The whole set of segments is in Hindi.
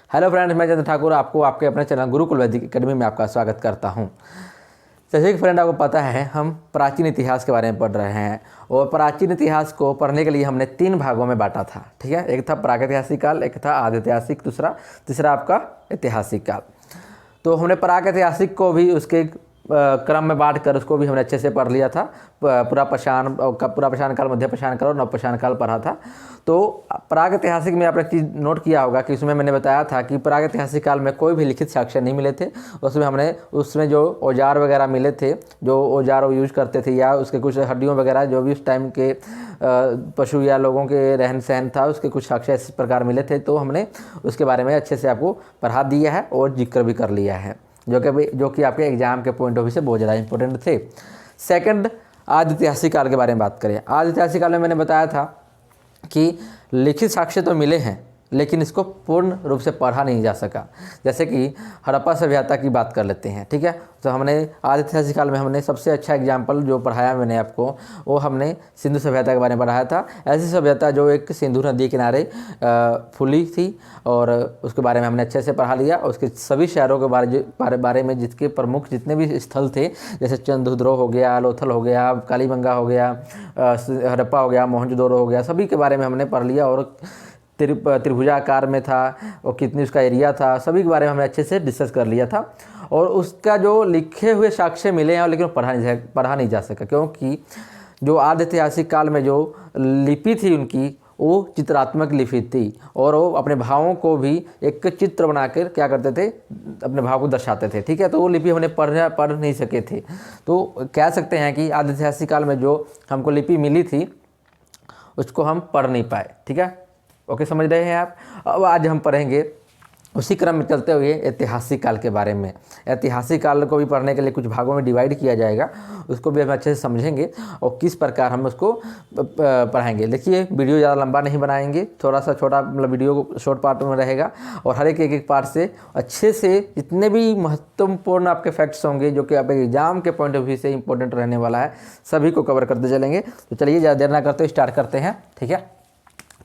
हेलो फ्रेंड्स, मैं चंद्र ठाकुर आपको आपके अपने चैनल गुरुकुल वैदिक एकेडमी में आपका स्वागत करता हूं। जैसे कि फ्रेंड आपको पता है, हम प्राचीन इतिहास के बारे में पढ़ रहे हैं और प्राचीन इतिहास को पढ़ने के लिए हमने 3 भागों में बांटा था। ठीक है, एक था प्रागैतिहासिक काल, एक था आदिऐतिहासिक, तीसरा आपका ऐतिहासिक काल। तो हमने प्रागैतिहासिक को भी उसके क्रम में बांट कर उसको भी हमने अच्छे से पढ़ लिया था। पूरा पाषाण काल, मध्य पाषाण काल और नवपाषाण काल पढ़ा था। तो प्रागैतिहासिक में आपने चीज़ नोट किया होगा कि उसमें मैंने बताया था कि प्रागैतिहासिक काल में कोई भी लिखित साक्ष्य नहीं मिले थे। उसमें जो औजार वगैरह मिले थे, जो औजार वो यूज करते थे, या उसके कुछ हड्डियों वगैरह जो भी उस टाइम के पशु या लोगों के रहन सहन था, उसके कुछ साक्ष्य इस प्रकार मिले थे। तो हमने उसके बारे में अच्छे से आपको पढ़ा दिया है और जिक्र भी कर लिया है, जो कि आपके एग्जाम के पॉइंट ऑफ व्यू से बहुत ज़्यादा इंपॉर्टेंट थे। सेकंड, आदिऐतिहासिक काल के बारे में बात करें। आदिऐतिहासिक काल में मैंने बताया था कि लिखित साक्ष्य तो मिले हैं, लेकिन इसको पूर्ण रूप से पढ़ा नहीं जा सका। जैसे कि हड़प्पा सभ्यता की बात कर लेते हैं। ठीक है, तो हमने आदिऐतिहासिक काल में हमने सबसे अच्छा एग्जाम्पल जो पढ़ाया मैंने आपको, वो हमने सिंधु सभ्यता के बारे में पढ़ाया था। ऐसी सभ्यता जो एक सिंधु नदी के किनारे फूली थी, और उसके बारे में हमने अच्छे से पढ़ा लिया। उसके सभी शहरों के बारे में, जिसके प्रमुख जितने भी स्थल थे, जैसे चंद्रद्रोह हो गया, लोथल हो गया, कालीबंगा हो गया, हड़प्पा हो गया, मोहनजोदड़ो हो गया, सभी के बारे में हमने पढ़ लिया। और त्रिभुजाकार में था और कितनी उसका एरिया था, सभी के बारे में हमने अच्छे से डिस्कस कर लिया था। और उसका जो लिखे हुए साक्ष्य मिले हैं, लेकिन पढ़ा नहीं जा सका, क्योंकि जो आदिऐतिहासिक काल में जो लिपि थी उनकी, वो चित्रात्मक लिपि थी, और वो अपने भावों को भी एक चित्र बनाकर क्या करते थे, अपने भाव को दर्शाते थे। ठीक है, तो वो लिपि हमने पढ़ नहीं सके थे। तो कह सकते हैं कि आदिऐतिहासिक काल में जो हमको लिपि मिली थी, उसको हम पढ़ नहीं पाए। ठीक है, ओके, समझ रहे हैं आप। अब आज हम पढ़ेंगे उसी क्रम में चलते हुए ऐतिहासिक काल के बारे में। ऐतिहासिक काल को भी पढ़ने के लिए कुछ भागों में डिवाइड किया जाएगा, उसको भी हम अच्छे से समझेंगे और किस प्रकार हम उसको पढ़ाएंगे। देखिए, वीडियो ज़्यादा लंबा नहीं बनाएंगे, थोड़ा सा छोटा, मतलब वीडियो शॉर्ट पार्ट में रहेगा, और हर एक पार्ट से अच्छे से जितने भी महत्वपूर्ण आपके फैक्ट्स होंगे, जो कि आपके एग्जाम के पॉइंट ऑफ व्यू से इंपॉर्टेंट रहने वाला है, सभी को कवर करते चलेंगे। तो चलिए, ज़्यादा देर ना करते हुए स्टार्ट करते हैं। ठीक है,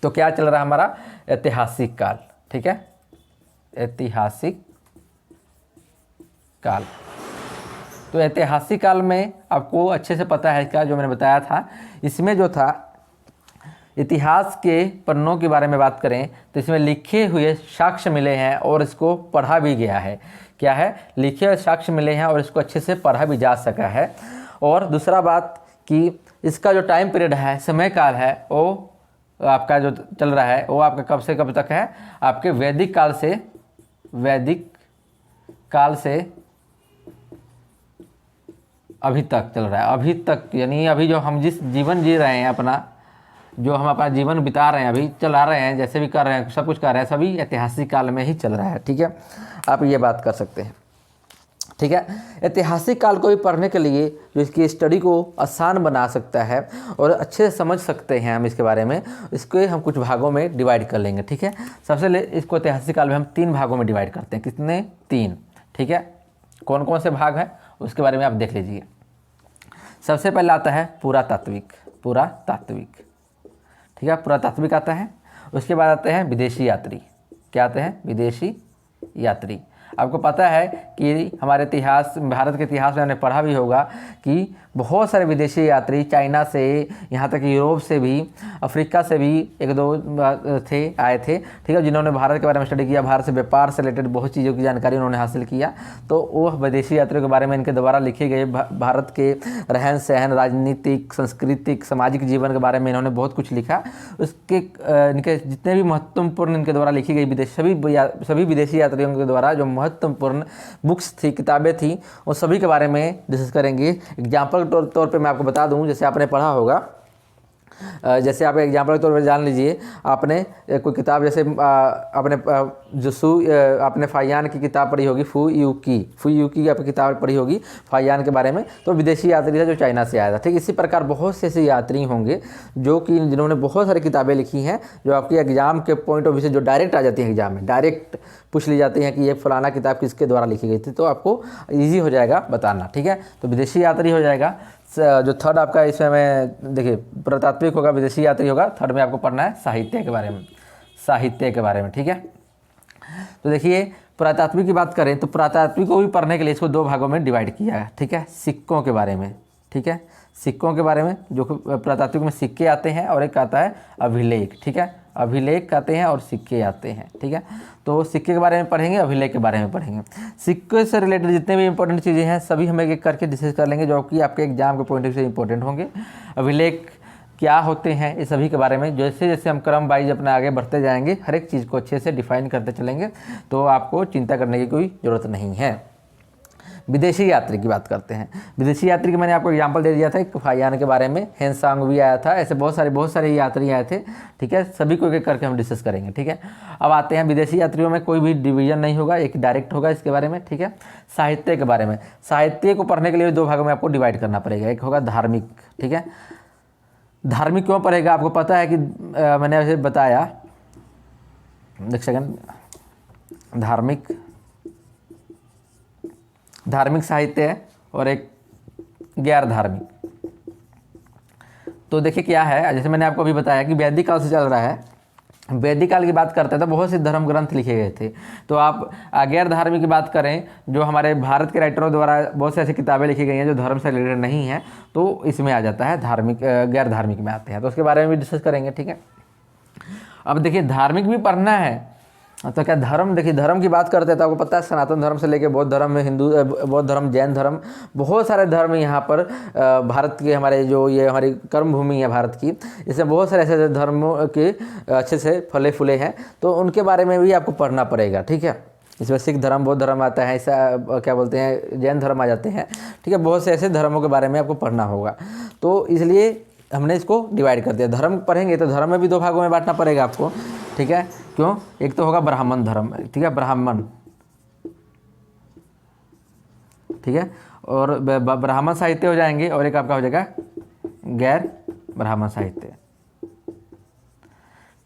तो क्या चल रहा है हमारा ऐतिहासिक काल। ठीक है, ऐतिहासिक काल। तो ऐतिहासिक काल में आपको अच्छे से पता है क्या, जो मैंने बताया था, इसमें जो था इतिहास के पन्नों के बारे में बात करें तो इसमें लिखे हुए साक्ष्य मिले हैं और इसको पढ़ा भी गया है। क्या है, लिखे हुए साक्ष्य मिले हैं और इसको अच्छे से पढ़ा भी जा सका है। और दूसरा बात कि इसका जो टाइम पीरियड है, समय काल है, वो आपका जो चल रहा है वो आपका कब से कब तक है, आपके वैदिक काल से अभी तक चल रहा है। अभी तक यानी अभी जो हम जिस जीवन जी रहे हैं, जो हम अपना जीवन बिता रहे हैं, अभी चला रहे हैं, जैसे भी कर रहे हैं, सब कुछ कर रहे हैं, सभी ऐतिहासिक काल में ही चल रहा है। ठीक है, आप ये बात कर सकते हैं। ठीक है, ऐतिहासिक काल को भी पढ़ने के लिए जो इसकी स्टडी को आसान बना सकता है और अच्छे से समझ सकते हैं हम इसके बारे में, इसको हम कुछ भागों में डिवाइड कर लेंगे। ठीक है, इसको ऐतिहासिक काल में हम 3 भागों में डिवाइड करते हैं। कितने? 3। ठीक है, कौन कौन से भाग हैं उसके बारे में आप देख लीजिए। सबसे पहले आता है पुरातात्विक। ठीक है, पुरातात्विक आता है। उसके बाद आते हैं विदेशी यात्री। क्या आते हैं? विदेशी यात्री। आपको पता है कि हमारे इतिहास, भारत के इतिहास में हमने पढ़ा भी होगा कि बहुत सारे विदेशी यात्री चाइना से, यहाँ तक यूरोप से भी, अफ्रीका से भी 1-2 आए थे। ठीक है, जिन्होंने भारत के बारे में स्टडी किया, भारत से व्यापार से रिलेटेड बहुत चीज़ों की जानकारी उन्होंने हासिल किया। तो वो विदेशी यात्रियों के बारे में इनके द्वारा लिखे गए भारत के रहन सहन, राजनीतिक, सांस्कृतिक, सामाजिक जीवन के बारे में इन्होंने बहुत कुछ लिखा। इनके जितने भी महत्वपूर्ण इनके द्वारा लिखी गई सभी विदेशी यात्रियों के द्वारा जो महत्वपूर्ण बुक्स थी, किताबें थी, उन सभी के बारे में डिस्कस करेंगे। एग्जाम्पल के तौर पे मैं आपको बता दूं, जैसे आपने पढ़ा होगा, जैसे आप एग्जाम्पल के तौर पर जान लीजिए, आपने कोई किताब, जैसे आपने फाहियान की किताब पढ़ी होगी, फू यू की आपकी किताब पढ़ी होगी फाहियान के बारे में। तो विदेशी यात्री था जो चाइना से आया था। ठीक, इसी प्रकार बहुत से ऐसे यात्री होंगे जिन्होंने बहुत सारी किताबें लिखी हैं, जो आपकी एग्जाम के पॉइंट ऑफ व्यू से जो डायरेक्ट आ जाती हैं, एग्जाम में डायरेक्ट पूछ ली जाती हैं कि ये फलाना किताब किसके द्वारा लिखी गई थी, तो आपको ईजी हो जाएगा बताना। ठीक है, तो विदेशी यात्री हो जाएगा। जो थर्ड आपका इसमें में देखिए, पुरातात्विक होगा, विदेशी यात्री होगा। थर्ड में आपको पढ़ना है साहित्य के बारे में। ठीक है, तो देखिए पुरातात्विक की बात करें तो पुरातात्विक को भी पढ़ने के लिए इसको दो भागों में डिवाइड किया है, ठीक है, सिक्कों के बारे में, ठीक है, सिक्कों के बारे में जो पुरातात्विक में सिक्के आते हैं, और एक आता है अभिलेख, ठीक है, अभिलेख आते हैं और सिक्के आते हैं, ठीक है। तो सिक्के के बारे में पढ़ेंगे, अभिलेख के बारे में पढ़ेंगे। सिक्के से रिलेटेड जितने भी इंपॉर्टेंट चीज़ें हैं सभी हम एक एक करके डिस्कस कर लेंगे, जो कि आपके एग्जाम के पॉइंट ऑफ व्यू से इंपॉर्टेंट होंगे। अभिलेख क्या होते हैं इस सभी के बारे में जैसे जैसे हम क्रम वाइज अपना आगे बढ़ते जाएंगे, हर एक चीज़ को अच्छे से डिफाइन करते चलेंगे, तो आपको चिंता करने की कोई ज़रूरत नहीं है। विदेशी यात्री की बात करते हैं। विदेशी यात्री की मैंने आपको एग्जांपल दे दिया था, एक फाइयान के बारे में, हेनसांग भी आया था, ऐसे बहुत सारे यात्री आए थे, ठीक है, सभी को एक एक करके हम डिस्कस करेंगे, ठीक है। अब आते हैं विदेशी यात्रियों में कोई भी डिवीजन नहीं होगा, एक डायरेक्ट होगा इसके बारे में, ठीक है। साहित्य के बारे में, साहित्य को पढ़ने के लिए दो भागों में आपको डिवाइड करना पड़ेगा, एक होगा धार्मिक, ठीक है। धार्मिक क्यों पढ़ेगा, आपको पता है कि मैंने ऐसे बताया, एक सेकंड, धार्मिक साहित्य है और एक गैर धार्मिक। तो देखिए क्या है, जैसे मैंने आपको अभी बताया कि वैदिक काल से चल रहा है, वैदिक काल की बात करते हैं तो बहुत से धर्म ग्रंथ लिखे गए थे। तो आप गैर धार्मिक की बात करें, जो हमारे भारत के राइटरों द्वारा बहुत सी ऐसी किताबें लिखी गई हैं जो धर्म से रिलेटेड नहीं है, तो इसमें आ जाता है धार्मिक, गैर धार्मिक में आते हैं, तो उसके बारे में भी डिस्कस करेंगे, ठीक है। अब देखिए धार्मिक भी पढ़ना है तो क्या धर्म, देखिए धर्म की बात करते हैं तो आपको पता है सनातन धर्म से लेकर बौद्ध धर्म में, हिंदू बौद्ध धर्म, जैन धर्म, बहुत सारे धर्म यहाँ पर भारत के, हमारे जो ये हमारी कर्म भूमि है भारत की, इसमें बहुत सारे ऐसे धर्मों के अच्छे से फले फूले हैं, तो उनके बारे में भी आपको पढ़ना पड़ेगा, ठीक है। इसमें सिख धर्म, बौद्ध धर्म आता है, ऐसा क्या बोलते हैं, जैन धर्म आ जाते हैं, ठीक है, बहुत से ऐसे धर्मों के बारे में आपको पढ़ना होगा। तो इसलिए हमने इसको डिवाइड कर दिया। धर्म पढ़ेंगे तो धर्म में भी दो भागों में बांटना पड़ेगा आपको, ठीक है। क्यों, एक तो होगा ब्राह्मण धर्म, ठीक है, ब्राह्मण, ठीक है, और ब्राह्मण साहित्य हो जाएंगे, और एक आपका हो जाएगा गैर ब्राह्मण साहित्य,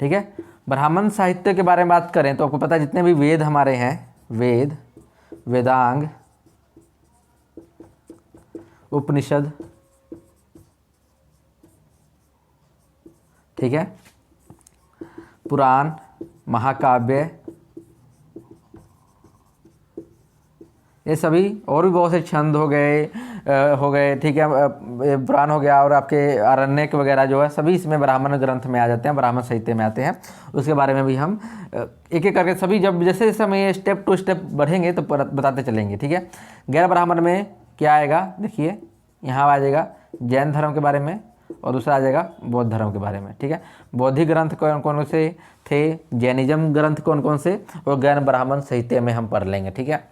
ठीक है। ब्राह्मण साहित्य के बारे में बात करें तो आपको पता है जितने भी वेद हमारे हैं, वेद, वेदांग, उपनिषद, ठीक है, पुराण, महाकाव्य, ये सभी, और भी बहुत से छंद हो गए, ठीक है, पुराण हो गया, और आपके आरण्यक वगैरह जो है सभी इसमें ब्राह्मण ग्रंथ में आ जाते हैं, ब्राह्मण साहित्य में आते हैं। उसके बारे में भी हम एक एक करके सभी, जब जैसे जैसे हम ये स्टेप टू स्टेप बढ़ेंगे तो बताते चलेंगे, ठीक है। गैर ब्राह्मण में क्या आएगा, देखिए यहाँ आ जाएगा जैन धर्म के बारे में, और दूसरा आ जाएगा बौद्ध धर्म के बारे में, ठीक है। बौद्धिक ग्रंथ कौन कौन से थे, जैनिज्म ग्रंथ कौन कौन से, और गैर ब्राह्मण साहित्य में हम पढ़ लेंगे, ठीक है,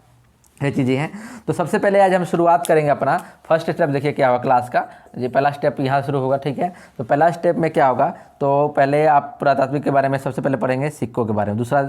ये चीज़ें हैं। तो सबसे पहले आज हम शुरुआत करेंगे अपना फर्स्ट स्टेप, देखिए क्या होगा क्लास का, ये पहला स्टेप यहाँ शुरू होगा, ठीक है। तो पहला स्टेप में क्या होगा, तो पहले आप पुरातात्विक के बारे में सबसे पहले पढ़ेंगे, सिक्कों के बारे में। दूसरा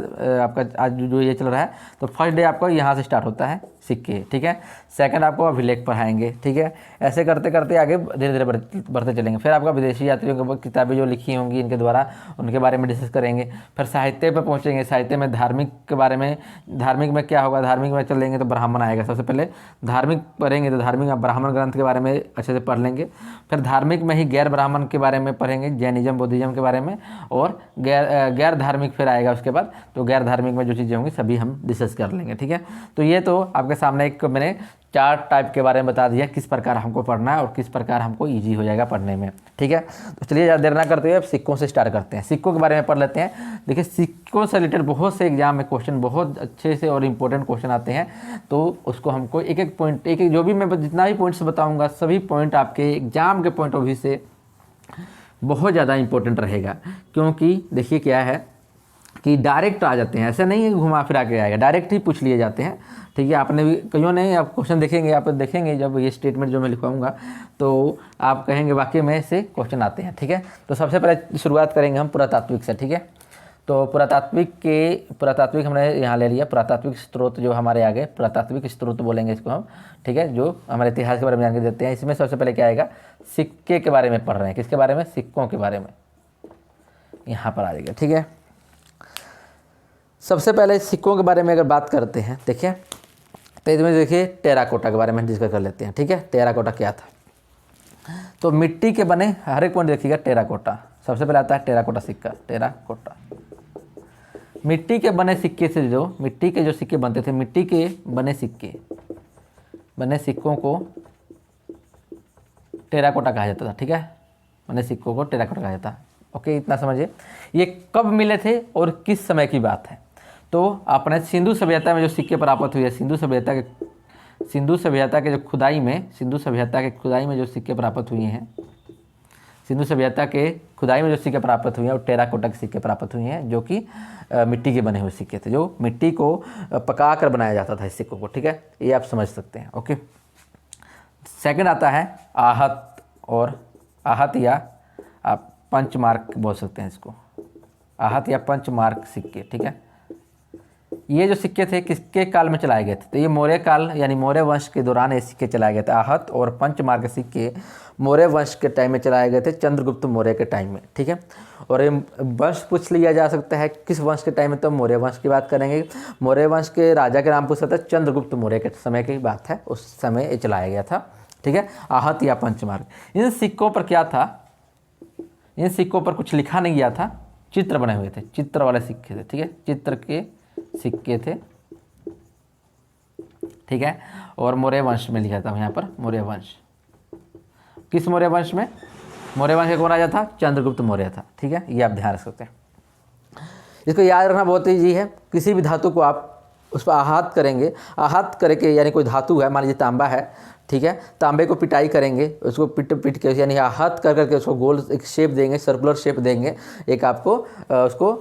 आपका आज जो ये चल रहा है, तो फर्स्ट डे आपको यहाँ से स्टार्ट होता है सिक्के, ठीक है। सेकंड आपको अभिलेख पढ़ाएंगे, ठीक है। ऐसे करते करते आगे धीरे धीरे बढ़ते चलेंगे। फिर आपका विदेशी यात्रियों की किताबें जो लिखी होंगी इनके द्वारा, उनके बारे में डिस्कस करेंगे। फिर साहित्य पर पहुँचेंगे, साहित्य में धार्मिक के बारे में, धार्मिक में क्या होगा, धार्मिक में चलेंगे तो ब्राह्मण आएगा। सबसे पहले धार्मिक पढ़ेंगे तो धार्मिक ब्राह्मण ग्रंथ के बारे में अच्छे से पढ़ लेंगे। फिर धार्मिक में ही गैर ब्राह्मण के बारे में पढ़ेंगे, जैनिज्म, बौद्धिज्म के बारे में, और गैर धार्मिक फिर आएगा उसके बाद। तो गैर धार्मिक में जो चीज़ें होंगी सभी हम डिस्कस कर लेंगे, ठीक है। तो ये तो आपके सामने एक मैंने 4 टाइप के बारे में बता दिया, किस प्रकार हमको पढ़ना है और किस प्रकार हमको ईजी हो जाएगा पढ़ने में, ठीक है। तो चलिए ज़्यादा देर ना करते हुए अब सिक्कों से स्टार्ट करते हैं। सिक्कों के बारे में पढ़ लेते हैं। देखिए सिक्कों से रिलेटेड बहुत से एग्जाम में क्वेश्चन, बहुत अच्छे से और इम्पोर्टेंट क्वेश्चन आते हैं, तो उसको हमको एक एक पॉइंट, एक एक जो भी मैं जितना भी पॉइंट्स बताऊँगा सभी पॉइंट आपके एग्जाम के पॉइंट ऑफ व्यू से बहुत ज़्यादा इंपॉर्टेंट रहेगा। क्योंकि देखिए क्या है कि डायरेक्ट आ जाते हैं, ऐसे नहीं है घुमा फिरा के आएगा, डायरेक्ट ही पूछ लिए जाते हैं, ठीक है। आपने भी कईयों ने, आप क्वेश्चन देखेंगे, आप देखेंगे जब ये स्टेटमेंट जो मैं लिखवाऊंगा तो आप कहेंगे वाकई में से क्वेश्चन आते हैं, ठीक है। तो सबसे पहले शुरुआत करेंगे हम पुरातात्विक से, ठीक है। तो पुरातात्विक हमने यहाँ ले लिया, पुरातात्विक स्रोत जो हमारे आगे, पुरातात्विक स्रोत बोलेंगे इसको हम, ठीक है, जो हमारे इतिहास के बारे में जानकारी देते हैं। इसमें सबसे पहले क्या आएगा, सिक्के के बारे में पढ़ रहे हैं, किसके बारे में, सिक्कों के बारे में, यहाँ पर आ जाएगा, ठीक है। सबसे पहले सिक्कों के बारे में अगर बात करते हैं, देखिए तो इसमें देखिए टेराकोटा के बारे में डिस्कस कर लेते हैं, ठीक है। टेराकोटा क्या था, तो मिट्टी के बने हर एक पॉइंट देखिएगा, टेराकोटा सबसे पहले आता है, टेराकोटा सिक्का, टेराकोटा मिट्टी के बने सिक्के से जो मिट्टी के जो सिक्के बनते थे, मिट्टी के बने सिक्कों को टेराकोटा कहा जाता था। ठीक है, बने सिक्कों को टेराकोटा कहा जाता है। ओके, इतना समझिए। ये कब मिले थे और किस समय की बात है? तो अपने सिंधु सभ्यता में जो सिक्के प्राप्त हुए हैं, सिंधु सभ्यता के जो खुदाई में जो सिक्के प्राप्त हुए हैं, सिंधु सभ्यता के खुदाई में जो सिक्के प्राप्त हुए हैं, और टेराकोटा के सिक्के प्राप्त हुए हैं, जो कि मिट्टी के बने हुए सिक्के थे, जो मिट्टी को पका कर बनाया जाता था इस सिक्कों को। ठीक है, ये आप समझ सकते हैं। ओके, सेकंड आता है आहत या आप पंचमार्क बोल सकते हैं इसको, आहत या पंचमार्क सिक्के। ठीक है, ये जो सिक्के थे किसके काल में चलाए गए थे? तो ये मौर्य काल यानी मौर्य वंश के दौरान ये सिक्के चलाए गए थे। आहत और पंचमार्क सिक्के मौर्य वंश के टाइम में चलाए गए थे, चंद्रगुप्त मौर्य के टाइम में। ठीक है, और ये वंश पूछ लिया जा सकता है किस वंश के टाइम में, तो मौर्य वंश की बात करेंगे। मौर्य वंश के राजा के नाम पूछ सकता है, चंद्रगुप्त मौर्य के समय की बात है, उस समय ये चलाया गया था। ठीक है, आहत या पंचमार्क। इन सिक्कों पर क्या था? इन सिक्कों पर कुछ लिखा नहीं गया था, चित्र बने हुए थे, चित्र वाले सिक्के थे। ठीक है, चित्र के सिक्के थे। ठीक है, और मौर्य वंश में लिखा था यहाँ पर, मौर्य वंश। किस मौर्य वंश में? मौर्य वंश का कौन राजा था? चंद्रगुप्त मौर्य था। ठीक है, ये आप ध्यान रख सकते हैं। इसको याद रखना बहुत ईजी है। किसी भी धातु को आप उस पर आहत करेंगे, आहत करके यानी कोई धातु है, मान लीजिए तांबा है, ठीक है, तांबे को पिटाई करेंगे, उसको पिट के यानी आहत कर करके उसको गोल एक शेप देंगे, सर्कुलर शेप देंगे, एक आपको उसको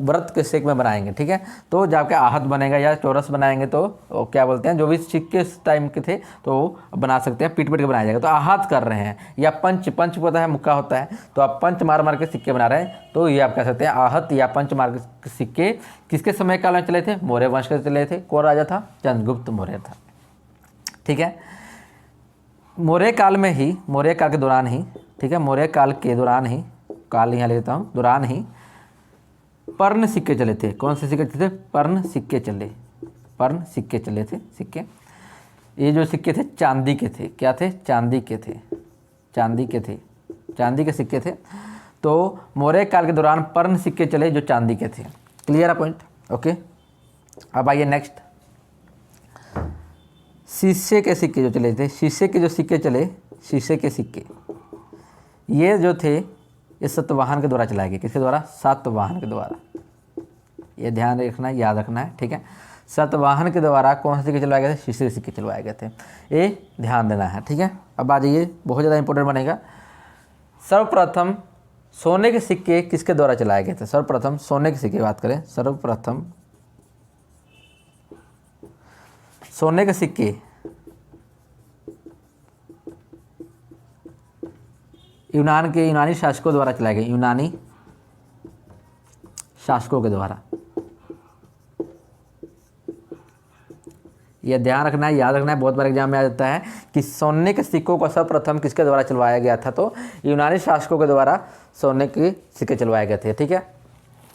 वृत्त के शेप में बनाएंगे। ठीक है, तो जब क्या आहत बनेगा या चौरस बनाएंगे तो क्या बोलते हैं, जो भी सिक्के इस टाइम के थे तो बना सकते हैं, पिट के बनाया जाएगा। तो आहत कर रहे हैं, या पंच पता है मुक्का होता है, तो आप पंच मार के सिक्के बना रहे हैं, तो ये आप कह सकते हैं आहत या पंच मार के सिक्के किसके समय काल में चले थे? मौर्य वंश के चले थे। कौन राजा था? चंद्रगुप्त मौर्य था। ठीक है, मौर्य काल में ही, मौर्य काल के दौरान ही, ठीक है, मौर्य काल के दौरान ही, काल यहाँ लेता हूँ, दौरान ही पर्ण सिक्के चले थे। कौन से सिक्के चले थे? पर्ण सिक्के चले, पर्ण सिक्के चले थे सिक्के। ये जो सिक्के थे चांदी के थे। क्या थे? चांदी के थे, चांदी के थे, चांदी के सिक्के थे। तो मौर्य काल के दौरान पर्ण सिक्के चले जो चांदी के थे। क्लियर है पॉइंट? ओके, अब आइए नेक्स्ट, शीशे के सिक्के जो चले थे, शीशे के जो सिक्के चले, शीशे के सिक्के, ये जो थे ये सातवाहन के द्वारा चलाए गए। किसके द्वारा? सातवाहन के द्वारा। ये ध्यान रखना है, याद रखना है। ठीक है, सातवाहन के द्वारा कौन से सिक्के चलवाए गए थे? शीशे के सिक्के चलवाए गए थे, ये ध्यान देना है। ठीक है, अब आ जाइए, बहुत ज़्यादा इंपॉर्टेंट बनेगा। सर्वप्रथम सोने के सिक्के किसके द्वारा चलाए गए थे? सर्वप्रथम सोने के सिक्के की बात करें, सर्वप्रथम सोने के सिक्के यूनानी शासकों द्वारा चलाए गए, यूनानी शासकों के द्वारा। यह ध्यान रखना है, याद रखना है, बहुत बार एग्जाम में आ जाता है कि सोने के सिक्कों को सर्वप्रथम किसके द्वारा चलवाया गया था? तो यूनानी शासकों के द्वारा सोने के सिक्के चलवाए गए थे। ठीक है,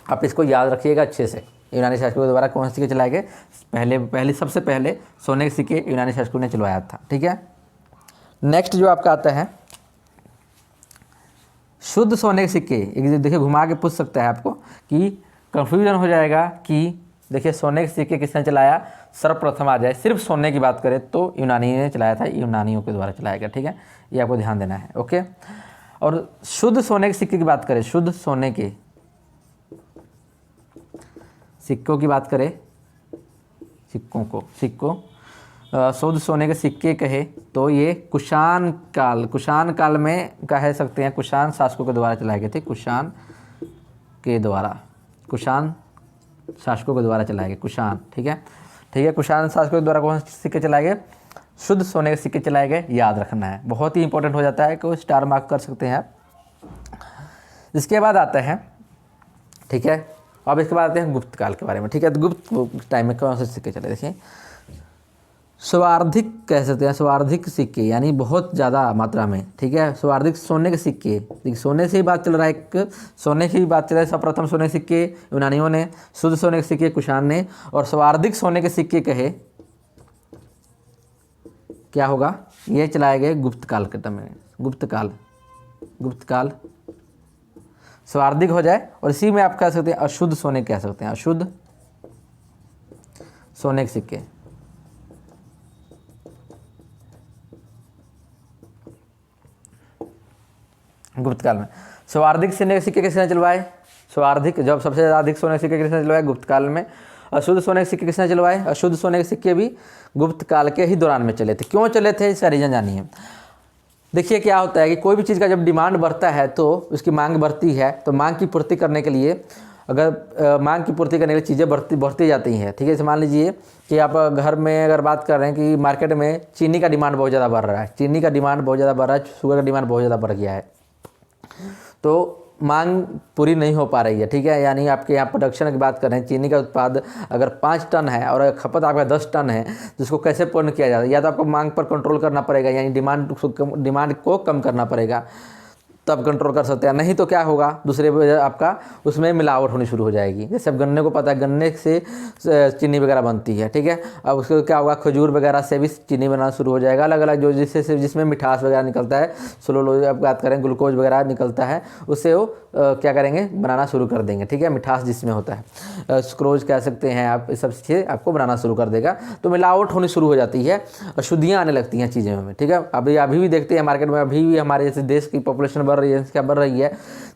आप इसको याद रखिएगा अच्छे से। यूनानी शासकों के द्वारा कौन से सिक्के चलाए गए? सबसे पहले सोने के सिक्के यूनानी शासकों ने चलवाया था। ठीक है, नेक्स्ट जो आपका आता है शुद्ध सोने के सिक्के। एक देखिए घुमा के पूछ सकता है आपको कि कंफ्यूजन हो जाएगा कि देखिए सोने के सिक्के किसने चलाया? सर्वप्रथम आ जाए, सिर्फ सोने की बात करें तो यूनानी ने चलाया था, यूनानियों के द्वारा चलाया गया। ठीक है, ये आपको ध्यान देना है। ओके, और शुद्ध सोने के सिक्के की बात करें, शुद्ध सोने के सिक्कों की बात करें, सिक्कों शुद्ध सोने के सिक्के कहे तो ये कुषाण काल में कह सकते हैं, कुषाण शासकों के द्वारा चलाए गए थे, कुषाण शासकों के द्वारा चलाए गए, कुषाण। ठीक है, कुषाण शासकों के द्वारा कौन से सिक्के चलाए गए? शुद्ध सोने के सिक्के चलाए गए। याद रखना है, बहुत ही इंपॉर्टेंट हो जाता है कि स्टार मार्क कर सकते हैं आप। इसके बाद आता है, ठीक है, अब इसके बाद आते हैं गुप्त काल के बारे में। ठीक है, तो गुप्त टाइम में कौन से सिक्के चले? देखिए स्वार्धिक कह सकते हैं, स्वार्धिक सिक्के यानी बहुत ज़्यादा मात्रा में। ठीक है, स्वार्धिक सोने के सिक्के, देखिए सोने से ही बात चल रहा है, एक सोने की बात चल रहा है। सर्वप्रथम सोने के सिक्के यूनानियों ने, शुद्ध सोने के सिक्के कुषाण ने, और स्वार्धिक सोने के सिक्के कहे क्या होगा? ये चलाए गए गुप्त काल के टाइम में। गुप्त काल स्वार्धिक हो जाए, और इसी में आप कह सकते हैं अशुद्ध सोने कह सकते हैं, अशुद्ध सोने के सिक्के। गुप्त काल में स्वार्धिक सोने के सिक्के किसने चलवाए? स्वार्धिक, जब सबसे ज़्यादा अधिक सोने के सिक्के किसने चलवाए? गुप्त काल में। अशुद्ध सोने के सिक्के किसने चलवाए? अशुद्ध सोने के सिक्के भी गुप्त काल के ही दौरान में चले थे। क्यों चले थे, इसका रीजन जानिए। देखिए क्या होता है कि कोई भी चीज़ का जब डिमांड बढ़ता है तो उसकी मांग बढ़ती है, तो मांग की पूर्ति करने के लिए, अगर मांग की पूर्ति करने के लिए चीज़ें बढ़ती जाती हैं, ठीक है। जैसे मान लीजिए कि आप घर में अगर बात कर रहे हैं कि मार्केट में चीनी का डिमांड बहुत ज़्यादा बढ़ रहा है, चीनी का डिमांड बहुत ज़्यादा बढ़ रहा है, शुगर का डिमांड बहुत ज़्यादा बढ़ गया है, तो मांग पूरी नहीं हो पा रही है, ठीक है। यानी आपके यहाँ प्रोडक्शन की बात करें, चीनी का उत्पाद अगर 5 टन है और खपत आपका 10 टन है, तो उसको कैसे पूर्ण किया जाता है? या तो आपको मांग पर कंट्रोल करना पड़ेगा, यानी डिमांड को कम करना पड़ेगा, तब कंट्रोल कर सकते हैं। नहीं तो क्या होगा, दूसरे आपका उसमें मिलावट होनी शुरू हो जाएगी। जैसे अब गन्ने को पता है, गन्ने से चीनी वगैरह बनती है, ठीक है। अब उसको क्या होगा, खजूर वगैरह से भी चीनी बनाना शुरू हो जाएगा, अलग अलग जो जिसमें मिठास वगैरह निकलता है, सेलुलोज आप बात करें, ग्लूकोज वगैरह निकलता है, उससे वो क्या करेंगे, बनाना शुरू कर देंगे, ठीक है। मिठास जिसमें होता है, सुक्रोज कह सकते हैं आप, ये सब चीज़ें आपको बनाना शुरू कर देगा, तो मिलावट होनी शुरू हो जाती है, अशुद्धियाँ आने लगती हैं चीज़ों में, ठीक है। अभी भी देखते हैं मार्केट में, अभी भी हमारे जैसे देश की पॉपुलेशन बढ़ रही है, जनसंख्या बढ़ रही है,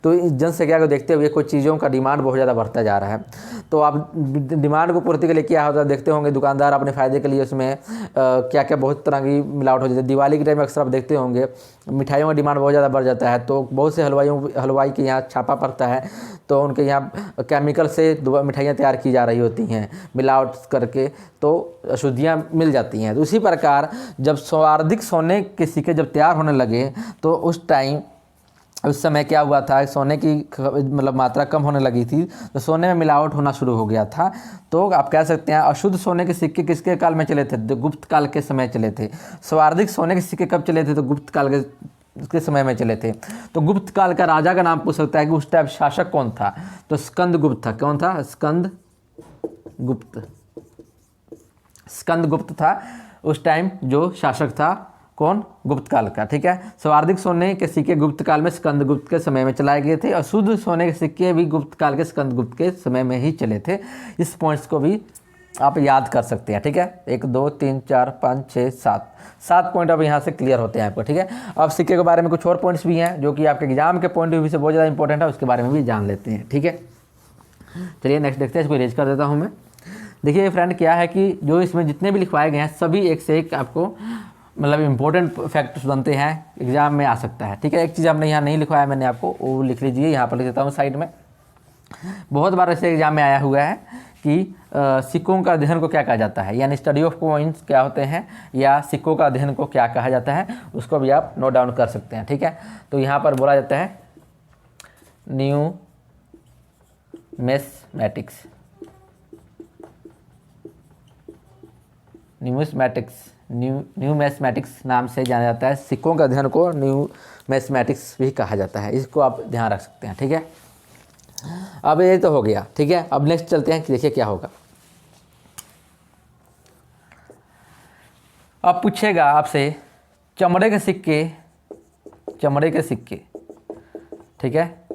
तो इस जनसंख्या को देखते हुए कुछ चीज़ों का डिमांड बहुत ज़्यादा बढ़ता जा रहा है। तो आप डिमांड को पूर्ति के लिए क्या होता है, देखते होंगे दुकानदार अपने फ़ायदे के लिए उसमें क्या क्या बहुत तरह की मिलावट हो जाती है। दिवाली के टाइम अक्सर आप देखते होंगे मिठाइयों का डिमांड बहुत ज़्यादा बढ़ जाता है, तो बहुत से हलवाई के यहाँ छापा पड़ता है, तो उनके यहाँ केमिकल से मिठाइयाँ तैयार की जा रही होती हैं मिलावट करके, तो अशुद्धियाँ मिल जाती हैं। तो उसी प्रकार जब स्वार्धिक सोने के सिक्के जब तैयार होने लगे, तो उस समय क्या हुआ था, सोने की मतलब मात्रा कम होने लगी थी, तो सोने में मिलावट होना शुरू हो गया था। तो आप कह सकते हैं अशुद्ध सोने के सिक्के किसके काल में चले थे? तो गुप्त काल के समय चले थे। स्वार्धिक सोने के सिक्के कब चले थे? तो गुप्त काल के समय में चले थे। तो गुप्त काल का राजा का नाम पूछ सकता है कि उस टाइम शासक कौन था? तो स्कंद गुप्त था। कौन था? स्कंद गुप्त था उस टाइम जो शासक था। कौन? गुप्त काल का, ठीक है। स्वार्धिक सोने के सिक्के गुप्त काल में स्कंद गुप्त के समय में चलाए गए थे। अशुद्ध सोने के सिक्के भी गुप्त काल के स्कंद गुप्त के समय में ही चले थे। इस पॉइंट्स को भी आप याद कर सकते हैं, ठीक है। 1 2 3 4 5 6 7 पॉइंट अब यहाँ से क्लियर होते हैं आपको, ठीक है। अब सिक्के के बारे में कुछ और पॉइंट्स भी हैं जो कि आपके एग्जाम के पॉइंट ऑफ व्यू से बहुत ज़्यादा इंपॉर्टेंट है, उसके बारे में भी जान लेते हैं, ठीक है। चलिए नेक्स्ट देखते हैं, इसको इरेज कर देता हूँ मैं। देखिए फ्रेंड, क्या है कि जो इसमें जितने भी लिखवाए गए हैं सभी एक से एक आपको मतलब इंपॉर्टेंट फैक्ट्स बनते हैं, एग्जाम में आ सकता है, ठीक है। एक चीज़ हमने यहाँ नहीं लिखवाया, मैंने आपको वो लिख लीजिए, यहाँ पर लिख देता हूँ साइड में। बहुत बार ऐसे एग्जाम में आया हुआ है कि सिक्कों का अध्ययन को क्या कहा जाता है, यानी स्टडी ऑफ कॉइन्स क्या होते हैं, या सिक्कों का अध्ययन को क्या कहा जाता है, उसको भी आप नोट डाउन कर सकते हैं, ठीक है। तो यहाँ पर बोला जाता है न्यूमिस्मैटिक्स नाम से जाना जाता है। सिक्कों का अध्ययन को न्यूमिस्मैटिक्स भी कहा जाता है, इसको आप ध्यान रख सकते हैं, ठीक है। अब ये तो हो गया, ठीक है। अब नेक्स्ट चलते हैं कि देखिए क्या होगा। अब पूछेगा आपसे चमड़े के सिक्के, ठीक है।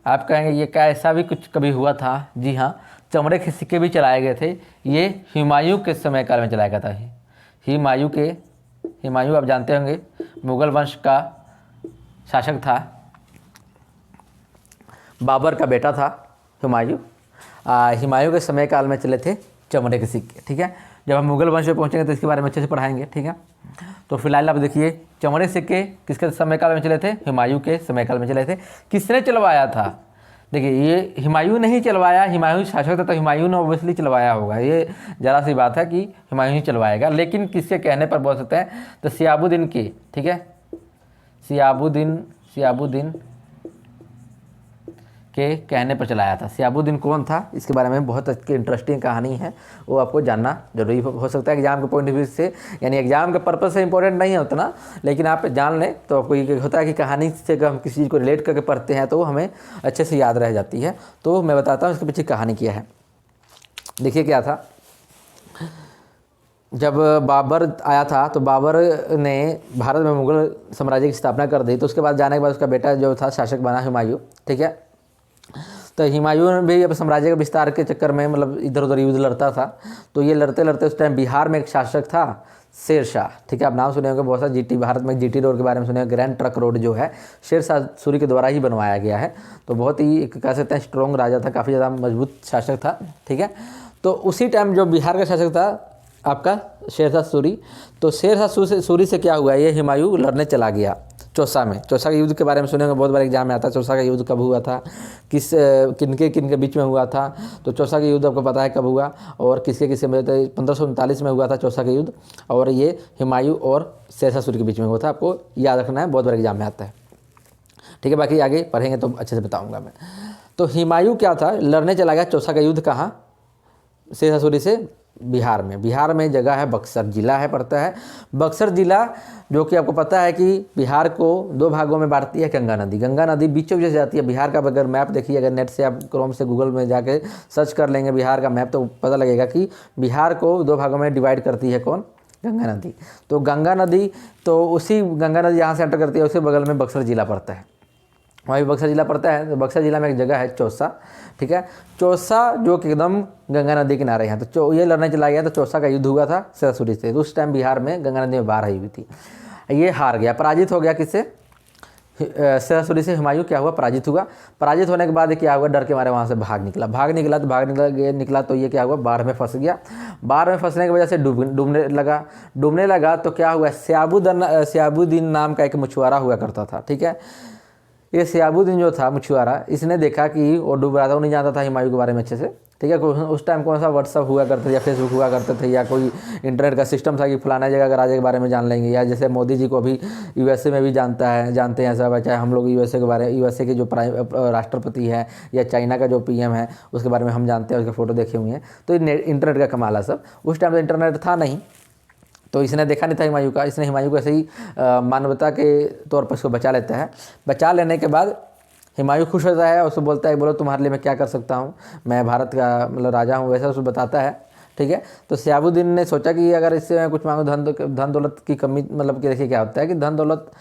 आप कहेंगे ये क्या ऐसा भी कुछ कभी हुआ था? जी हाँ, चमड़े के सिक्के भी चलाए गए थे। ये हुमायूं के समय काल में चलाया गया था। हुमायूं आप जानते होंगे मुगल वंश का शासक था, बाबर का बेटा था हुमायूं। हुमायूं के समय काल में चले थे चमड़े के सिक्के, ठीक है। जब हम मुगल वंश में पहुँचेंगे तो इसके बारे में अच्छे से पढ़ाएंगे, ठीक है। तो फिलहाल आप देखिए चमड़े सिक्के किसके समय काल में चले थे? हुमायूं के समय काल में चले थे। किसने चलवाया था? देखिए ये हुमायूं नहीं चलवाया, हुमायूं शासक था तो हुमायूं ने ऑब्वियसली चलवाया होगा, ये ज़रा सी बात है कि हुमायूं ही चलवाएगा। लेकिन किसके कहने पर बोल सकते हैं? तो सियाबुद्दीन के, ठीक है। सियाबुद्दीन के कहने पर चलाया था। सियाबुद्दीन कौन था? इसके बारे में बहुत अच्छी इंटरेस्टिंग कहानी है, वो आपको जानना जरूरी हो सकता है एग्जाम के पॉइंट ऑफ व्यू से, यानी एग्जाम के पर्पज़ से इंपॉर्टेंट नहीं है उतना, लेकिन आप जान लें तो आपको ये होता है कि कहानी से हम किसी चीज़ को रिलेट करके पढ़ते हैं तो हमें अच्छे से याद रह जाती है। तो मैं बताता हूँ इसके पीछे कहानी क्या है। देखिए क्या था, जब बाबर आया था तो बाबर ने भारत में मुगल साम्राज्य की स्थापना कर दी। तो उसके बाद जाने के बाद उसका बेटा जो था शासक बना हुमायूं, ठीक है। तो हुमायूं भी अब साम्राज्य के विस्तार के चक्कर में मतलब इधर उधर युद्ध लड़ता था। तो ये लड़ते लड़ते उस टाइम बिहार में एक शासक था शेर शाह, ठीक है। आप नाम सुने होंगे बहुत सारा, जीटी, भारत में जीटी रोड के बारे में सुने होंगे। ग्रैंड ट्रक रोड जो है शेर शाह सूरी के द्वारा ही बनवाया गया है। तो बहुत ही एक कह सकते हैं स्ट्रॉन्ग राजा था, काफ़ी ज़्यादा मजबूत शासक था, ठीक है। तो उसी टाइम जो बिहार का शासक था आपका शेर शाह सूरी, तो शेर शाह सूरी से क्या हुआ, ये हुमायूं लड़ने चला गया चौसा में। चौसा के युद्ध के बारे में सुने होंगे, बहुत बार एग्जाम में आता है। चौसा का युद्ध कब हुआ था, किनके बीच में हुआ था। तो चौसा का युद्ध आपको पता है कब हुआ और किसके 1539 में हुआ था चौसा का युद्ध, और ये हुमायूं और शेर शाह सूरी के बीच में हुआ था। आपको याद रखना है, बहुत बार एग्जाम में आता है, ठीक है। बाकी आगे पढ़ेंगे तो अच्छे से बताऊँगा मैं। तो हुमायूं क्या था, लड़ने चला गया चौसा का युद्ध कहाँ, शेर शाह सूरी से बिहार में। बिहार में जगह है बक्सर जिला है, पड़ता है बक्सर जिला, जो कि आपको पता है कि बिहार को 2 भागों में बांटती है गंगा नदी। गंगा नदी बीचों बीच जाती है बिहार का। अगर मैप देखिए, अगर नेट से आप क्रोम से गूगल में जाके सर्च कर लेंगे बिहार का मैप, तो पता लगेगा कि बिहार को 2 भागों में डिवाइड करती है कौन, गंगा नदी। तो गंगा नदी, तो उसी गंगा नदी यहाँ से एंटर करती है, उसी बगल में बक्सर जिला पड़ता है, वहीं बक्सर जिला पड़ता है। तो बक्सर जिला में एक जगह है चौसा, ठीक है। चौसा जो कि एकदम गंगा नदी किनारे हैं। तो ये लड़ने चला गया, तो चौसा का युद्ध हुआ था शेर शाह सूरी से। तो उस टाइम बिहार में गंगा नदी में बाढ़ आई हुई थी। ये हार गया, पराजित हो गया किससे, शेर शाह सूरी से। हुमायूं क्या हुआ, पराजित हुआ। पराजित होने के बाद क्या हुआ, डर के मारे वहाँ से भाग निकला तो ये क्या हुआ, बाढ़ में फंस गया। बाढ़ में फंसने की वजह से डूबने लगा। तो क्या हुआ, सियाबुद्दीन नाम का एक मछुआरा हुआ करता था, ठीक है। ये सियाबुद्दीन जो था मछुआरा, इसने देखा कि वो डूब रहा था, वो नहीं जानता था हुमायूं के बारे में अच्छे से, ठीक है। उस टाइम कौन सा व्हाट्सअप हुआ करते थे या फेसबुक हुआ करते थे, या कोई इंटरनेट का सिस्टम था कि फलाना जगह का राजा के बारे में जान लेंगे, या जैसे मोदी जी को अभी यूएसए में भी जानते हैं सब, चाहे हम लोग यूएसए के जो राष्ट्रपति है या चाइना का जो पीएम है उसके बारे में हम जानते हैं, उसके फ़ोटो देखे हुए हैं। तो इंटरनेट का कमाल है सब। उस टाइम तो इंटरनेट था नहीं, तो इसने देखा नहीं था हुमायूं का। इसने हुमायूं को ऐसे ही मानवता के तौर पर इसको बचा लेता है। बचा लेने के बाद हुमायूं खुश होता है और उसको बोलता है, बोलो तुम्हारे लिए मैं क्या कर सकता हूँ, मैं भारत का मतलब राजा हूँ, वैसा उसको बताता है, ठीक है। तो सियाबुद्दीन ने सोचा कि अगर इससे मैं कुछ मांगू, धन दौलत की कमी, मतलब कि देखिए क्या होता है कि धन दौलत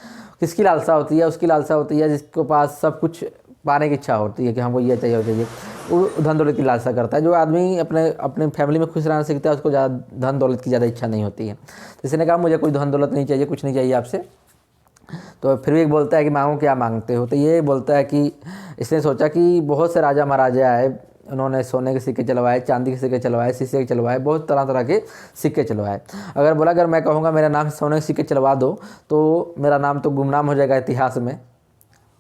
किसकी लालसा होती है, उसकी लालसा होती है जिसके पास सब कुछ पाने की इच्छा होती है कि हमको ये चाहिए वो चाहिए, वो धन दौलत की लालसा करता है। जो आदमी अपने फैमिली में खुश रहना सीखता है, उसको ज़्यादा धन दौलत की ज़्यादा इच्छा नहीं होती है। तो इसने कहा मुझे कोई धन दौलत नहीं चाहिए, कुछ नहीं चाहिए आपसे। तो फिर भी बोलता है कि मांगो, क्या मांगते हो। तो ये बोलता है कि इसने सोचा कि बहुत से राजा महाराजा आए, उन्होंने सोने के सिक्के चलवाए, चांदी के सिक्के चलवाए, शीशे के चलवाए, बहुत तरह तरह के सिक्के चलवाए। अगर बोला अगर मैं कहूँगा मेरा नाम सोने के सिक्के चलवा दो, तो मेरा नाम तो गुमनाम हो जाएगा इतिहास में।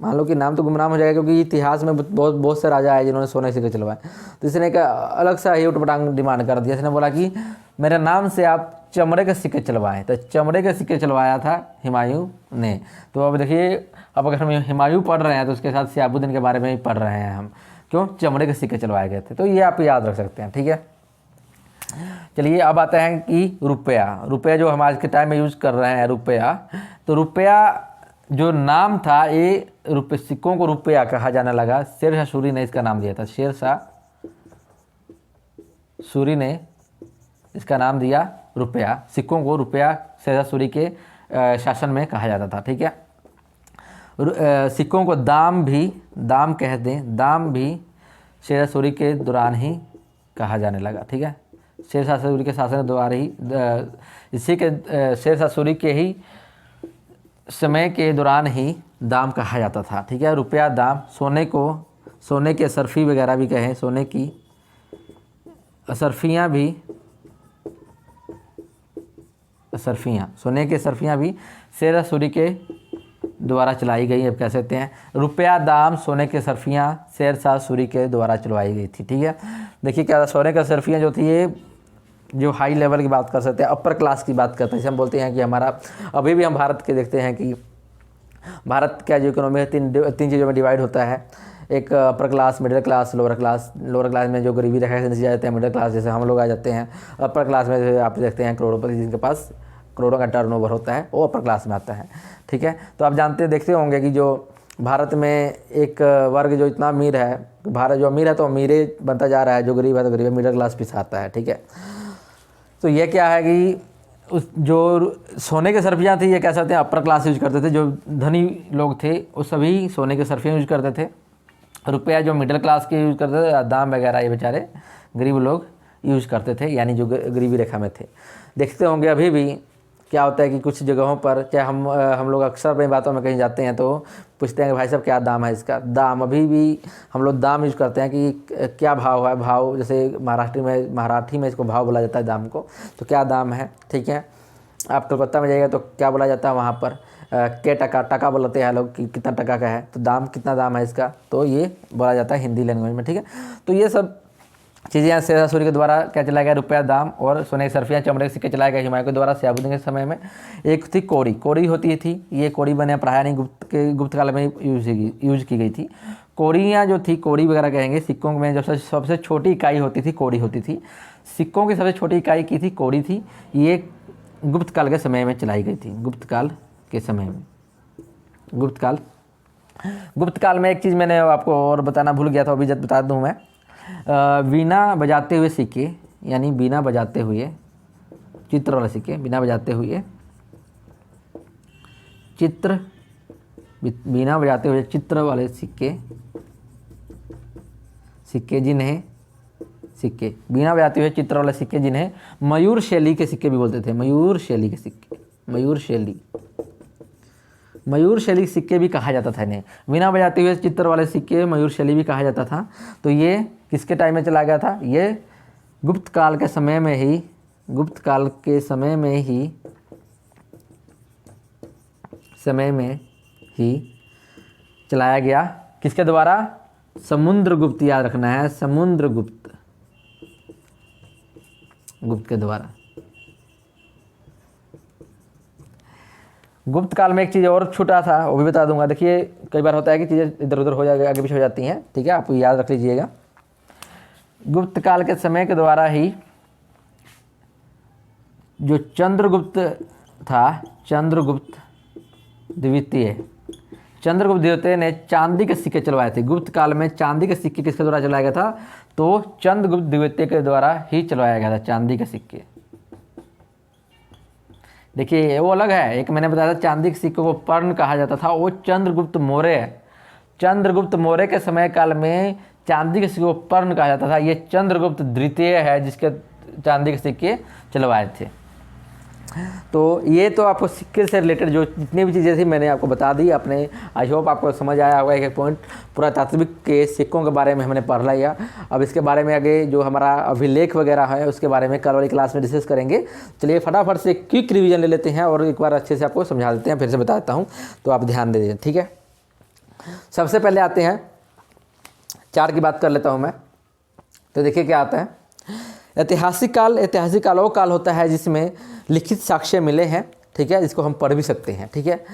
मान लो कि नाम तो गुमनाम हो जाएगा, क्योंकि इतिहास में बहुत से राजा आए जिन्होंने सोने के सिक्के चलवाए। तो इसने एक अलग सा ही उटपटांग डिमांड कर दिया। इसने बोला कि मेरे नाम से आप चमड़े के सिक्के चलवाएं। तो चमड़े के सिक्के चलवाया था हुमायूं ने। तो अब देखिए, अब अगर हम हुमायूं पढ़ रहे हैं तो उसके साथ सियाबुद्दीन के बारे में ही पढ़ रहे हैं हम, क्यों, चमड़े के सिक्के चलवाए गए थे। तो ये आप याद रख सकते हैं, ठीक है। चलिए अब आते हैं कि रुपया जो हम आज के टाइम में यूज़ कर रहे हैं रुपया। तो रुपया जो नाम था, ये सिक्कों को रुपया कहा जाने लगा। शेर शाह सूरी ने इसका नाम दिया था। शेर शाह सूरी ने इसका नाम दिया रुपया। सिक्कों को रुपया शेर शाह सूरी के शासन में कहा जाता था, ठीक है। सिक्कों को दाम कह दें, दाम भी शेर शाह सूरी के दौरान ही कहा जाने लगा, ठीक है। शेर शाह सूरी के शासन के द्वारा ही शेर शाह सूरी के ही समय के दौरान ही दाम कहा जाता था, ठीक है। रुपया दाम, सोने के असरफी वगैरह भी कहें, सोने की असरफियाँ भी, सोने की असरफियाँ भी शेर शाह सूरी के द्वारा चलाई गई, अब कह सकते हैं। रुपया दाम, सोने की असरफियाँ शेर शाह सूरी के द्वारा चलवाई गई थी, ठीक है। देखिए क्या, सोने की असरफियाँ जो थी, ये जो हाई लेवल की बात कर सकते हैं, अपर क्लास की बात करते हैं। जैसे हम बोलते हैं कि हमारा, अभी भी हम भारत के देखते हैं कि भारत का जो इकोनॉमी है तीन चीज़ों में डिवाइड होता है। एक upper class, middle class, lower class. Lower class में जो गरीबी रेखा से नीचे जाते हैं, मिडिल क्लास जैसे हम लोग आ जाते हैं। अपर क्लास में आप देखते हैं करोड़पति, जिनके पास करोड़ों का टर्नओवर होता है, वो अपर क्लास में आता है, ठीक है। तो आप देखते होंगे कि जो भारत में एक वर्ग जो इतना अमीर है, भारत जो अमीर है तो अमीर बनता जा रहा है, जो गरीब है तो गरीब, मिडिल क्लास पीछे आता है, ठीक है। तो ये क्या है कि उस जो सोने के सरफियाँ थी, ये कह सकते हैं अपर क्लास यूज करते थे। जो धनी लोग थे वो सभी सोने के सरफियाँ यूज करते थे, रुपया जो मिडिल क्लास के यूज़ करते थे, दाम वगैरह ये बेचारे गरीब लोग यूज़ करते थे, यानी जो गरीबी रेखा में थे। देखते होंगे अभी भी क्या होता है कि कुछ जगहों पर, चाहे हम लोग अक्सर अपनी बातों में कहीं जाते हैं तो पूछते हैं कि भाई साहब क्या दाम है इसका। दाम अभी भी हम लोग दाम यूज़ करते हैं कि क्या भाव है, भाव जैसे मराठी में इसको भाव बोला जाता है दाम को, तो क्या दाम है, ठीक है। आप कलकत्ता में जाइएगा तो क्या बोला जाता है वहाँ पर, के टका बोलते हैं लोग कि कितना टका का है, तो दाम कितना दाम है इसका, तो ये बोला जाता है हिंदी लैंग्वेज में, ठीक है। तो ये सब चीज़ें यहाँ शेरशाह सूरी के द्वारा क्या चलाया गया, रुपया, दाम और सोने की सर्फियाँ, चमड़े के सिक्के चलाए गए हुमायूं के द्वारा शहाबुद्दीन के समय में। एक थी कौड़ी होती थी, ये कौड़ी बने प्राय नहीं गुप्त काल में यूज़ की गई थी। कौड़ियाँ जो थी, कौड़ी वगैरह कहेंगे, सिक्कों में जब सबसे छोटी इकाई होती थी कौड़ी होती थी। सिक्कों की सबसे छोटी इकाई की थी कौड़ी थी। ये गुप्त काल के समय में चलाई गई थी, गुप्त काल के समय में। गुप्त काल में एक चीज़ मैंने आपको और बताना भूल गया था, अभी जब बता दूँ मैं, बीना बजाते हुए सिक्के, यानी बीना बजाते हुए चित्र वाले सिक्के, बीना बजाते हुए चित्र, बीना बजाते हुए चित्र वाले सिक्के जिन्हें बीना बजाते हुए चित्र वाले सिक्के जिन्हें मयूर शैली के सिक्के भी बोलते थे। मयूर शैली सिक्के भी कहा जाता था इन्हें। बिना बजाते हुए चित्र वाले सिक्के मयूर शैली भी कहा जाता था। तो ये किसके टाइम में चला गया था, ये गुप्त काल के समय में ही चलाया गया। किसके द्वारा, समुद्रगुप्त, याद रखना है, समुद्रगुप्त के द्वारा। गुप्त काल में एक चीज़ और छूटा था, वो भी बता दूंगा। देखिए कई बार होता है कि चीज़ें इधर उधर हो जाएगी, आगे पीछे हो जाती हैं, ठीक है, आप याद रख लीजिएगा। गुप्त काल के समय के द्वारा ही जो चंद्रगुप्त था, चंद्रगुप्त द्वितीय ने चांदी के सिक्के चलवाए थे। गुप्त काल में चांदी के सिक्के किसके द्वारा चलाया गया था, तो चंद्रगुप्त द्वितीय के द्वारा ही चलवाया गया था चांदी के सिक्के। देखिए वो अलग है, एक मैंने बताया था चांदी के सिक्कों को पर्ण कहा जाता था, वो चंद्रगुप्त मौर्य के समय काल में चांदी के सिक्कों को पर्ण कहा जाता था। ये चंद्रगुप्त द्वितीय है जिसके चांदी के सिक्के चलवाए थे। तो ये तो आपको सिक्के से रिलेटेड जो जितनी भी चीज़ें थी मैंने आपको बता दी अपने। आई होप आपको समझ आया होगा एक पॉइंट। पुरातात्विक के सिक्कों के बारे में हमने पढ़ लिया। अब इसके बारे में आगे जो हमारा अभिलेख वगैरह है उसके बारे में कल वाली क्लास में डिस्कस करेंगे। चलिए फटाफट से क्विक रिवीजन ले लेते हैं और एक बार अच्छे से आपको समझा देते हैं, फिर से बता देता हूँ तो आप ध्यान दे दीजिए, ठीक है। सबसे पहले आते हैं 4 की बात कर लेता हूँ मैं। तो देखिए क्या आता है, ऐतिहासिक काल वो काल होता है जिसमें लिखित साक्ष्य मिले हैं, ठीक है, जिसको हम पढ़ भी सकते हैं, ठीक है।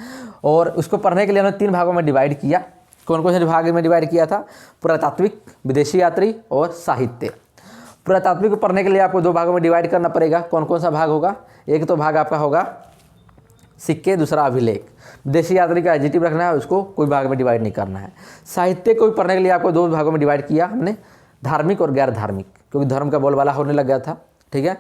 और उसको पढ़ने के लिए हमने 3 भागों में डिवाइड किया। कौन कौन से भाग में डिवाइड किया था, पुरातात्विक, विदेशी यात्री और साहित्य। पुरातात्विक को पढ़ने के लिए आपको 2 भागों में डिवाइड करना पड़ेगा। कौन कौन सा भाग होगा, एक तो भाग आपका होगा सिक्के, दूसरा अभिलेख। विदेशी यात्री का एडजेक्टिव रखना है, उसको कोई भाग में डिवाइड नहीं करना है। साहित्य को भी पढ़ने के लिए आपको 2 भागों में डिवाइड किया हमने, धार्मिक और गैर धार्मिक, क्योंकि धर्म का बोलबाला होने लग गया था, ठीक है।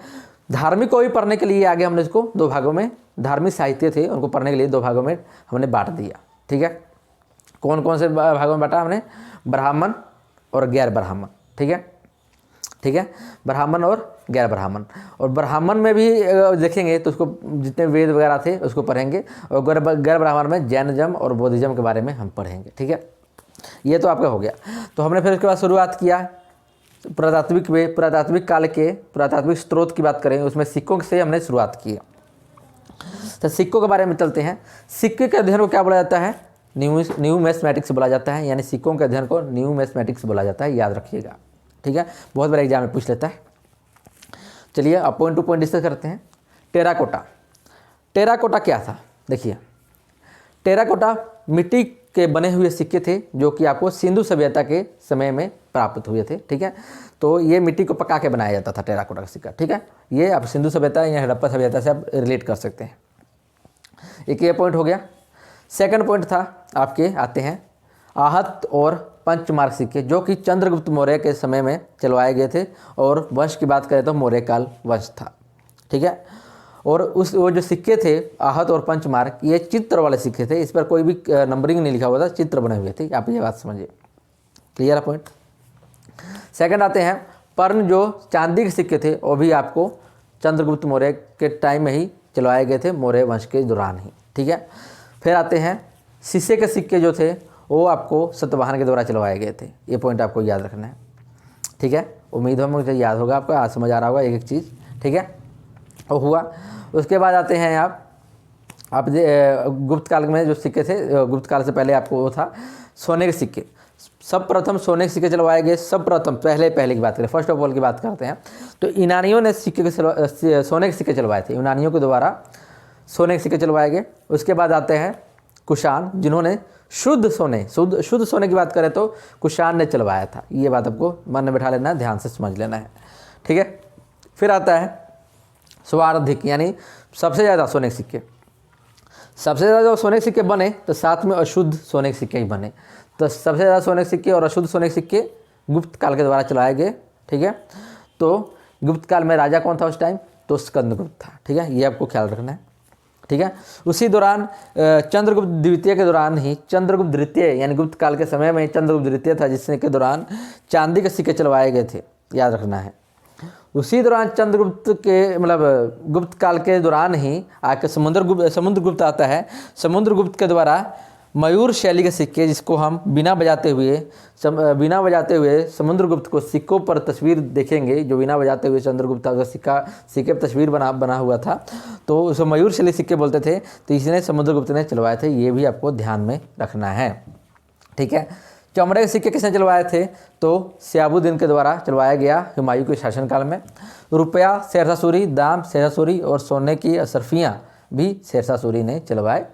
धार्मिक को भी पढ़ने के लिए आगे हमने इसको 2 भागों में, धार्मिक साहित्य थे उनको पढ़ने के लिए 2 भागों में हमने बांट दिया, ठीक है। कौन कौन से भागों में बांटा हमने, ब्राह्मण और गैर ब्राह्मण, ठीक है, ब्राह्मण और गैर ब्राह्मण। और ब्राह्मण में भी देखेंगे तो उसको जितने वेद वगैरह थे उसको पढ़ेंगे, और गैर ब्राह्मण में जैनिज्म और बौद्धिज्म के बारे में हम पढ़ेंगे, ठीक है। ये तो आपका हो गया। तो हमने फिर उसके बाद शुरुआत किया पुरातात्विक काल के पुरातात्विक स्रोत की बात करें, उसमें सिक्कों से हमने शुरुआत की। तो सिक्कों के बारे में चलते हैं। सिक्के के अध्ययन को क्या बोला जाता है, न्यूमिस्मेटिक्स बोला जाता है, यानी सिक्कों के अध्ययन को न्यूमिस्मेटिक्स बोला जाता है, याद रखिएगा, ठीक है। बहुत बार एग्जाम में पूछ लेता है। चलिए अब पॉइंट टू पॉइंट डिस्कस करते हैं। टेराकोटा क्या था, देखिए टेराकोटा मिट्टी के बने हुए सिक्के थे जो कि आपको सिंधु सभ्यता के समय में प्राप्त हुए थे, ठीक है। तो ये मिट्टी को पका के बनाया जाता था टेराकोटा का सिक्का, ठीक है। ये आप सिंधु सभ्यता या हड़प्पा सभ्यता से आप रिलेट कर सकते हैं। एक ये पॉइंट हो गया। सेकंड पॉइंट था आपके आते हैं आहत और पंचमार्क सिक्के, जो कि चंद्रगुप्त मौर्य के समय में चलवाए गए थे, और वंश की बात करें तो मौर्य काल वंश था, ठीक है। और वो जो सिक्के थे आहत और पंचमार्क, ये चित्र वाले सिक्के थे, इस पर कोई भी नंबरिंग नहीं लिखा हुआ था, चित्र बने हुए थे, आप ये बात समझिए, क्लियर है पॉइंट। सेकंड आते हैं पर्ण, जो चांदी के सिक्के थे वो भी आपको चंद्रगुप्त मौर्य के टाइम में ही चलवाए गए थे, मौर्य वंश के दौरान ही, ठीक है। फिर आते हैं शीशे के सिक्के जो थे वो आपको सतवाहन के द्वारा चलवाए गए थे। ये पॉइंट आपको याद रखना है, ठीक है। उम्मीद है मुझे याद होगा आपको, आज समझ आ रहा होगा एक एक चीज़, ठीक है। वो हुआ। उसके बाद आते हैं आप गुप्त काल में जो सिक्के थे, गुप्त काल से पहले आपको वो था सोने के सिक्के। सब प्रथम सोने के सिक्के चलवाए गए, सब प्रथम पहले की बात करें, फर्स्ट ऑफ ऑल की बात करते हैं तो यूनानियों ने सोने के सिक्के चलवाए थे, यूनानियों के द्वारा सोने के सिक्के चलवाए गए। उसके बाद आते हैं कुषाण, जिन्होंने शुद्ध सोने की बात करें तो कुषाण ने चलवाया था। ये बात आपको मन में बैठा लेना है, ध्यान से समझ लेना है, ठीक है। फिर आता है सर्वाधिक, यानी सबसे ज़्यादा सोने के सिक्के। सबसे ज़्यादा जो सोने के सिक्के बने तो साथ में अशुद्ध सोने के सिक्के ही बने। तो सबसे ज़्यादा सोने के सिक्के और अशुद्ध सोने के सिक्के गुप्त काल के द्वारा चलाए गए, ठीक है। तो गुप्त काल में राजा कौन था उस टाइम, तो स्कंदगुप्त था, ठीक है। ये आपको ख्याल रखना है, ठीक है। उसी दौरान चंद्रगुप्त द्वितीय के दौरान ही चंद्रगुप्त द्वितीय, यानी गुप्त काल के समय में चंद्रगुप्त द्वितीय था, जिसके के दौरान चांदी के सिक्के चलवाए गए थे, याद रखना है। उसी दौरान चंद्रगुप्त के गुप्त काल के दौरान ही आके समुद्रगुप्त आता है। समुद्रगुप्त के द्वारा मयूर शैली के सिक्के, जिसको हम बिना बजाते हुए समुद्रगुप्त को सिक्कों पर तस्वीर देखेंगे, जो बिना बजाते हुए चंद्रगुप्त का सिक्के पर तस्वीर बना हुआ था, तो उसे मयूर शैली सिक्के बोलते थे। तो इसने समुद्रगुप्त ने चलवाए थे, ये भी आपको ध्यान में रखना है, ठीक है। चमड़े के सिक्के किसने चलवाए थे, तो सियाबुद्दीन के द्वारा चलवाया गया हुमायूं के शासनकाल में। रुपया शेरशाह सूरी, दाम शेरशाह सूरी और सोने की अशरफियाँ भी शेरशाह सूरी ने चलवाए।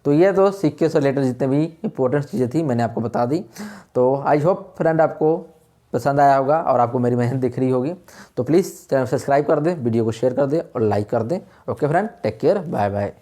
तो ये तो सिक्के से रिलेटेड जितने भी इंपॉर्टेंट चीज़ें थी मैंने आपको बता दी। तो आई होप फ्रेंड आपको पसंद आया होगा और आपको मेरी मेहनत दिख रही होगी। तो प्लीज़ चैनल सब्सक्राइब कर दें, वीडियो को शेयर कर दें और लाइक कर दें। Okay friend, take care, bye bye.